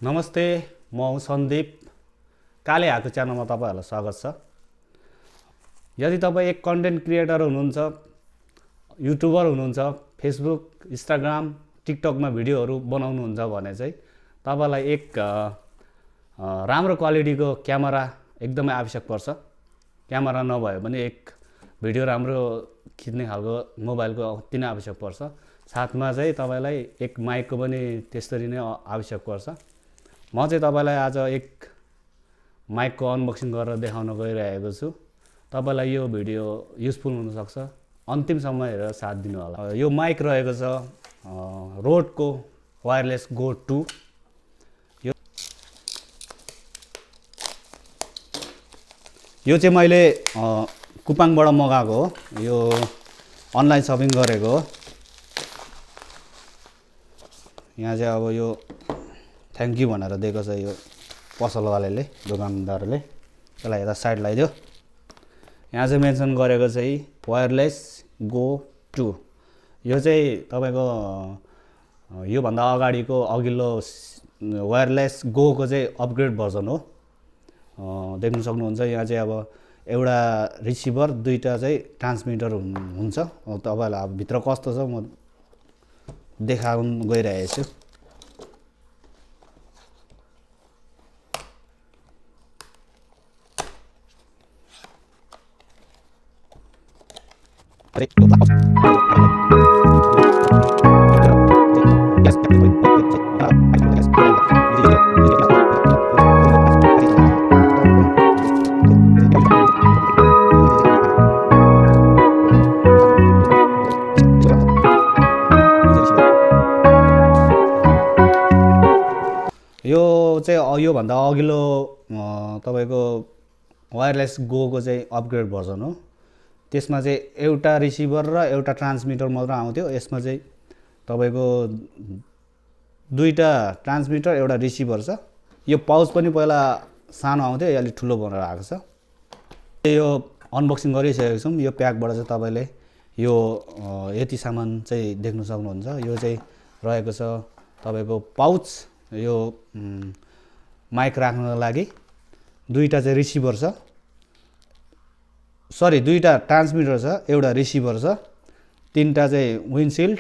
नमस्ते, म हुँ सन्दीप। काले हाको च्यानलमा तपाईँहरूलाई स्वागत छ। यदि तपाईँ एक कन्टेन्ट क्रिएटर हुनुहुन्छ, युट्युबर हुनुहुन्छ, फेसबुक, इन्स्टाग्राम, टिकटकमा भिडियोहरू बनाउनुहुन्छ भने चाहिँ तपाईँलाई एक राम्रो क्वालिटीको क्यामेरा एकदमै आवश्यक पर्छ। क्यामेरा नभए पनि एक भिडियो राम्रो खिच्ने खालको मोबाइलको अति नै आवश्यक पर्छ। साथमा चाहिँ तपाईँलाई एक माइकको पनि त्यसरी नै आवश्यक पर्छ। म चाहिँ तपाईँलाई आज एक माइकको अनबक्सिङ गरेर देखाउन गइरहेको छु। तपाईँलाई यो भिडियो युजफुल हुनसक्छ, अन्तिमसम्म हेरेर साथ दिनु होला। यो माइक रहेको छ रोडको वायरलेस गो 2। यो चाहिँ मैले कुपाङबाट मगाएको हो। यो अनलाइन सपिङ गरेको हो। यहाँ चाहिँ अब यो थ्याङ्क यू भनेर दिएको छ यो पसलवालाले, दोकानदारले। त्यसलाई यता साइड लगाइदियो। यहाँ चाहिँ मेन्सन गरेको चाहिँ वायरलेस गो 2। यो चाहिँ तपाईँको योभन्दा अगाडिको अघिल्लो वायरलेस गोको चाहिँ अपग्रेड भर्जन हो। देख्न सक्नुहुन्छ यहाँ चाहिँ अब एउटा रिसिभर, दुईटा चाहिँ ट्रान्समिटर हुन्छ। तपाईँलाई अब भित्र कस्तो छ म देखाउन गइरहेको छु। यो चाहिँ योभन्दा अघिल्लो तपाईँको वायरलेस गोको चाहिँ अपग्रेड भर्जन हो। त्यसमा चाहिँ एउटा रिसिभर र एउटा ट्रान्समिटर मात्र आउँथ्यो। यसमा चाहिँ तपाईँको दुईटा ट्रान्समिटर, एउटा रिसिभर छ। यो पाउच पनि पहिला सानो आउँथ्यो, यो अलिक ठुलो बनाएर आएको छ। यो अनबक्सिङ गरिसकेको छौँ। यो प्याकबाट चाहिँ तपाईँले यो यति सामान चाहिँ देख्न सक्नुहुन्छ। यो चाहिँ रहेको छ तपाईँको पाउच, यो माइक राख्नको लागि। दुईटा चाहिँ रिसिभर छ, दुईटा ट्रान्समिटर छ, एउटा रिसिभर छ, तीनटा चाहिँ विन्डसिल्ड,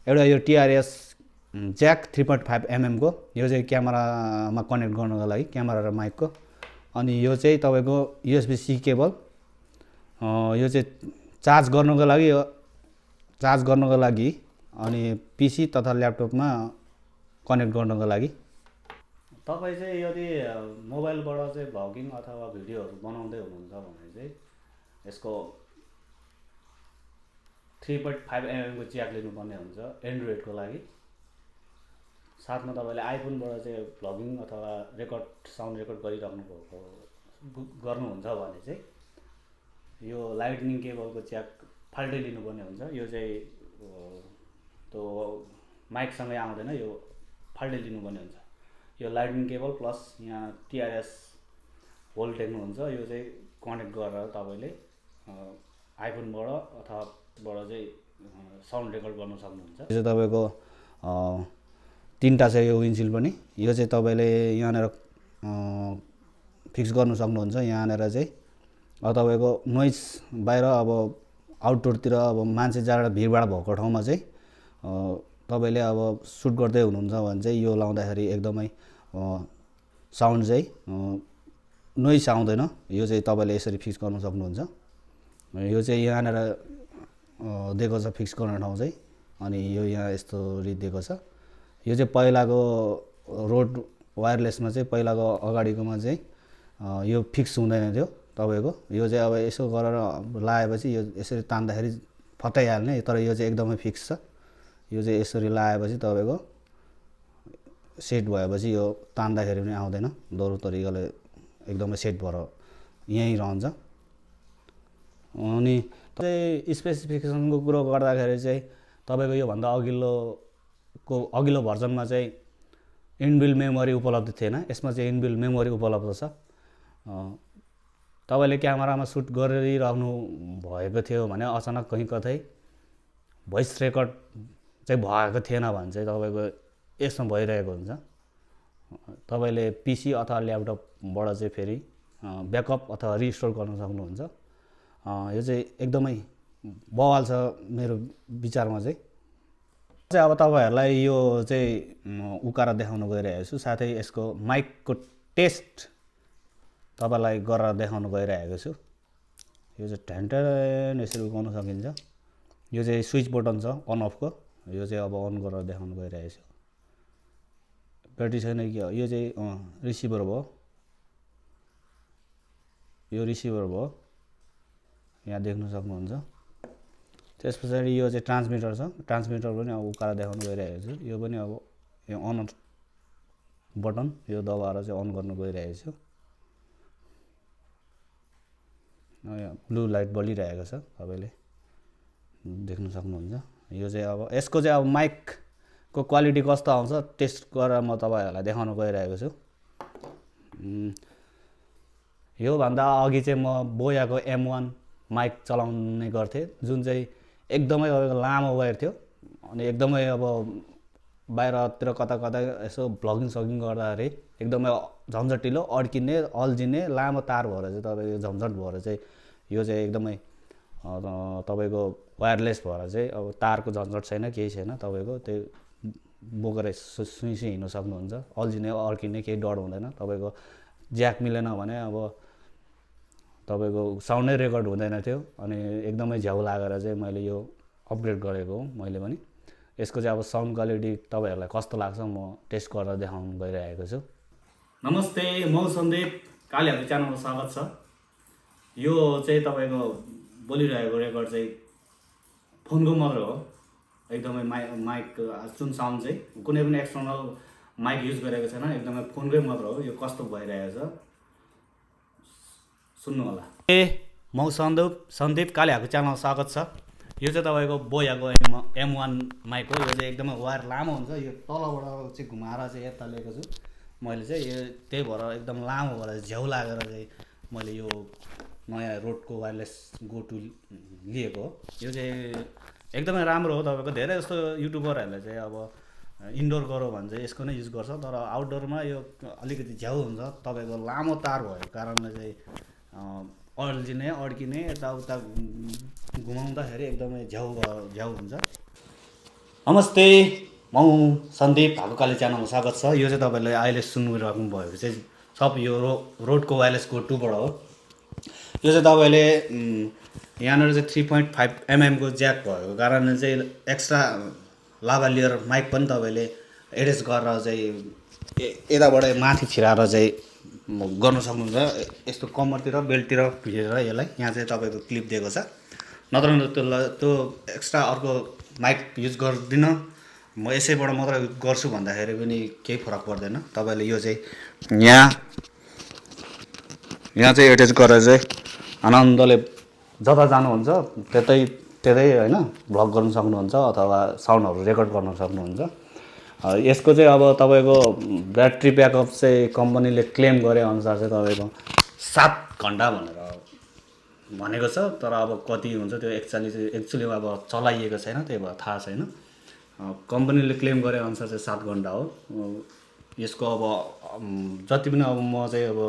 एउटा यो टिआरएस ज्याक 3.5 mm को, यो चाहिँ क्यामेरामा कनेक्ट गर्नको लागि, क्यामेरा र माइकको। अनि यो चाहिँ तपाईँको USB-C केबल। यो चाहिँ चार्ज गर्नको लागि अनि पिसी तथा ल्यापटपमा कनेक्ट गर्नको लागि। तपाईँ चाहिँ यदि मोबाइलबाट चाहिँ भ्लगिङ अथवा भिडियोहरू बनाउँदै हुनुहुन्छ भने चाहिँ यसको 3.5 mm को ज्याक लिनुपर्ने हुन्छ एन्ड्रोइडको लागि। साथमा तपाईँले आइफोनबाट चाहिँ भ्लगिङ अथवा साउन्ड रेकर्ड गर्नुहुन्छ भने चाहिँ यो लाइटनिङ केबलको ज्याक फाल्टै लिनुपर्ने हुन्छ। यो चाहिँ त्यो माइकसँगै आउँदैन, यो फाल्टै लिनुपर्ने हुन्छ। यो लाइटनिङ केबल प्लस यहाँ टिआरएस होल टेक्नुहुन्छ। यो चाहिँ कनेक्ट गरेर तपाईँले आइफोनबाट अथवाबाट चाहिँ साउन्ड रेकर्ड गर्न सक्नुहुन्छ। यो चाहिँ तपाईँको तीनटा छ यो विन्डसिल्ड पनि। यो चाहिँ तपाईँले यहाँनिर फिक्स गर्नु सक्नुहुन्छ। यहाँनिर चाहिँ तपाईँको नोइज बाहिर अब आउटडोरतिर अब मान्छे जाडा भिडभाड भएको ठाउँमा चाहिँ तपाईँले अब सुट गर्दै हुनुहुन्छ भने चाहिँ यो लाउँदाखेरि एकदमै साउन्ड चाहिँ नोइज आउँदैन। यो चाहिँ तपाईँले यसरी फिक्स गर्न सक्नुहुन्छ। यो चाहिँ यहाँनिर दिएको छ फिक्स गर्ने ठाउँ चाहिँ, अनि यो यहाँ यस्तोरी दिएको छ। यो चाहिँ पहिलाको रोड वायरलेसमा चाहिँ पहिलाको अगाडिकोमा चाहिँ यो फिक्स हुँदैन थियो तपाईँको। यो चाहिँ अब यसो गरेर लाएपछि यो यसरी तान्दाखेरि फटाइहाल्ने, तर यो चाहिँ एकदमै फिक्स छ। यो चाहिँ यसरी लाएपछि तपाईँको सेट भएपछि यो तान्दाखेरि पनि आउँदैन, दोहोरो तरिकाले एकदमै सेट भएर यहीँ रहन्छ। अनि चाहिँ स्पेसिफिकेसनको कुरो गर्दाखेरि चाहिँ तपाईँको योभन्दा अघिल्लो भर्जनमा चाहिँ इनबिल्ट मेमोरी उपलब्ध थिएन। यसमा चाहिँ इनबिल्ट मेमोरी उपलब्ध छ। तपाईँले क्यामेरामा सुट गरिरहनु भएको थियो भने अचानक कहीँ कतै भोइस रेकर्ड चाहिँ भएको थिएन भने चाहिँ तपाईँको यसमा भइरहेको हुन्छ। तपाईँले पिसी अथवा ल्यापटपबाट चाहिँ फेरि ब्याकअप अथवा रिस्टोर गर्न सक्नुहुन्छ। यो चाहिँ एकदमै बवाल छ मेरो विचारमा चाहिँ। अब तपाईँहरूलाई यो चाहिँ उकारा देखाउन गइरहेको छु, साथै यसको माइकको टेस्ट तपाईँलाई गरेर देखाउन गइरहेको छु। यो चाहिँ ढ्यान्टन यसरी उकाउन सकिन्छ। यो चाहिँ स्विच बटन छ अन अफको, यो चाहिँ अब अन गरेर देखाउन गइरहेको छु। ब्याट्री छैन कि यो चाहिँ रिसिभर भयो, यो रिसिभर भयो, यहाँ देख्न सक्नुहुन्छ। त्यस पछाडि यो चाहिँ ट्रान्समिटर छ, ट्रान्समिटर पनि अब उकालो देखाउन गइरहेको छु। यो पनि अब यो अन बटन यो दबाएर चाहिँ अन गर्न गइरहेको छु। यहाँ ब्लू लाइट बलिरहेको छ, तपाईँले देख्न सक्नुहुन्छ। यो चाहिँ अब यसको चाहिँ अब माइकको क्वालिटी कस्तो आउँछ टेस्ट गरेर म तपाईँहरूलाई देखाउन गइरहेको छु। योभन्दा अघि चाहिँ म बोयाको M1 माइक चलाउने गर्थेँ, जुन चाहिँ एकदमै लामो वायर थियो अनि एकदमै अब बाहिरतिर कता कता यसो भ्लगिङ सगिङ गर्दाखेरि एकदमै झन्झटिलो अड्किने अल्झिने लामो तार भएर चाहिँ तपाईँको झन्झट भएर चाहिँ यो चाहिँ एकदमै तपाईँको वायरलेस भएर चाहिँ अब तारको झन्झट छैन, केही छैन। तपाईँको त्यो बोकेर सुई हिँड्न सक्नुहुन्छ, अल्झिने अड्किने केही डर हुँदैन। तपाईँको ज्याक मिलेन भने अब तपाईँको साउन्डै रेकर्ड हुँदैन थियो अनि एकदमै झ्याउ लागेर चाहिँ मैले यो अपग्रेड गरेको हो मैले पनि। यसको चाहिँ अब साउन्ड क्वालिटी तपाईँहरूलाई कस्तो लाग्छ म टेस्ट गरेर देखाउन गइरहेको छु। नमस्ते, म सन्दीप, कालीहाटी च्यानलमा स्वागत छ। यो चाहिँ तपाईँको बोलिरहेको रेकर्ड चाहिँ फोनको मात्र हो, एकदमै माइक जुन साउन्ड चाहिँ कुनै पनि एक्सटर्नल माइक युज गरेको छैन, एकदमै फोनकै मात्र हो। यो कस्तो भइरहेको छ सुन्नु होला। म सन्दीप, कालीहाटी च्यानलमा स्वागत छ। यो चाहिँ तपाईँको बोयाको M1 माइक हो। यो चाहिँ एकदमै वायर लामो हुन्छ, यो तलबाट चाहिँ घुमाएर चाहिँ यता लिएको छु मैले चाहिँ। यो त्यही भएर एकदम लामो भएर झ्याउ लागेर चाहिँ मैले यो नयाँ रोडको वायरलेस गोटु लिएको हो। यो चाहिँ एकदमै राम्रो हो। तपाईँको धेरै जस्तो युट्युबरहरूले चाहिँ अब इन्डोर गरौँ भने चाहिँ यसको नै युज गर्छ, तर आउटडोरमा यो अलिकति झ्याउ हुन्छ। तपाईँको लामो तार भएको कारणले चाहिँ अल्झिने अड्किने यताउता घुमाउँदाखेरि एकदमै झ्याउ हुन्छ। नमस्ते, म सन्दीप, भागुकाली च्यानलमा स्वागत छ। यो चाहिँ तपाईँले अहिले सुनिरहनु भएको चाहिँ सब यो रोडको वायरलेस गो 2 बाट हो। यो चाहिँ तपाईँले यहाँनिर चाहिँ 3.5 mm को ज्याक भएको कारणले चाहिँ एक्स्ट्रा लाभालियर माइक पनि तपाईँले एड्जस्ट गरेर चाहिँ यताबाट माथि छिराएर चाहिँ गर्न सक्नुहुन्छ। यस्तो कम्मरतिर बेल्टतिर भिरेर यसलाई यहाँ चाहिँ तपाईँको क्लिप दिएको छ, नत्र त्यो एक्स्ट्रा अर्को माइक युज गर्दिनँ म, यसैबाट मात्र गर्छु भन्दाखेरि पनि केही फरक पर्दैन। तपाईँले यो चाहिँ यहाँ चाहिँ एट्याच गरेर चाहिँ आनन्दले जता जानुहुन्छ त्यतै होइन भ्लग गर्न सक्नुहुन्छ अथवा साउन्डहरू रेकर्ड गर्न सक्नुहुन्छ। यसको चाहिँ अब तपाईँको ब्याट्री ब्याकअप चाहिँ कम्पनीले क्लेम गरे अनुसार चाहिँ तपाईँको 7 घन्टा भनेको छ, तर अब कति हुन्छ त्यो एक्चुअली अब चलाइएको छैन, त्यही भएर थाहा छैन। कम्पनीले क्लेम गरे अनुसार चाहिँ 7 घन्टा हो। यसको अब जति पनि अब म चाहिँ अब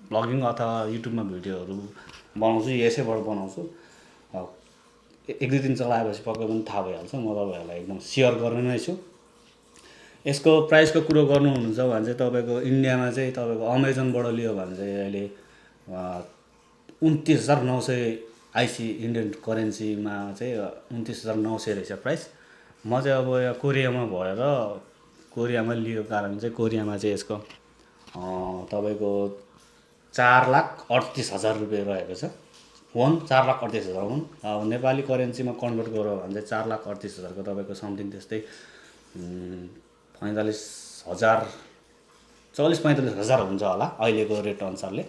भ्लगिङ अथवा युट्युबमा भिडियोहरू बनाउँछु, यसैबाट बनाउँछु। 1-2 दिन चलाएपछि पक्कै पनि थाहा भइहाल्छ। म तपाईँहरूलाई एकदम सेयर गर्ने नै छु। यसको प्राइसको कुरो गर्नुहुन्छ भने चाहिँ तपाईँको इन्डियामा चाहिँ तपाईँको अमेजनबाट लियो भने चाहिँ अहिले 29,900 आइसी इन्डियन करेन्सीमा चाहिँ 29,900 रहेछ प्राइस। म चाहिँ अब यहाँ कोरियामा भएर कोरियामा लिएको कारण चाहिँ कोरियामा चाहिँ यसको तपाईँको 4,38,000 रुपियाँ रहेको छ। 4,38,000 हुन्। अब नेपाली करेन्सीमा कन्भर्ट गऱ्यो भने चाहिँ 4,38,000 को तपाईँको समथिङ त्यस्तै 40,000 हुन्छ होला अहिलेको रेट अनुसारले।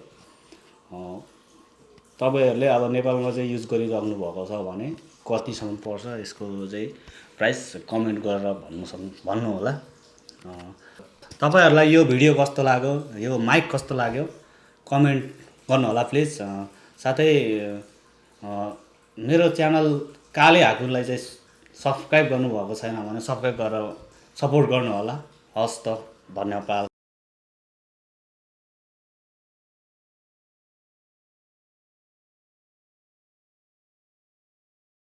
तपाईँहरूले अब नेपालमा चाहिँ युज गरिराख्नु भएको छ भने कतिसम्म पर्छ यसको चाहिँ प्राइस कमेन्ट गरेर भन्नु होला। तपाईँहरूलाई यो भिडियो कस्तो लाग्यो, यो माइक कस्तो लाग्यो कमेन्ट गर्नु होला प्लिज। साथै मेरो च्यानल काले हाकुरलाई चाहिँ सब्सक्राइब गर्नुभएको छैन भने सब्सक्राइब गरेर सपोर्ट गर्नु होला। हस् त। धन्यवाद।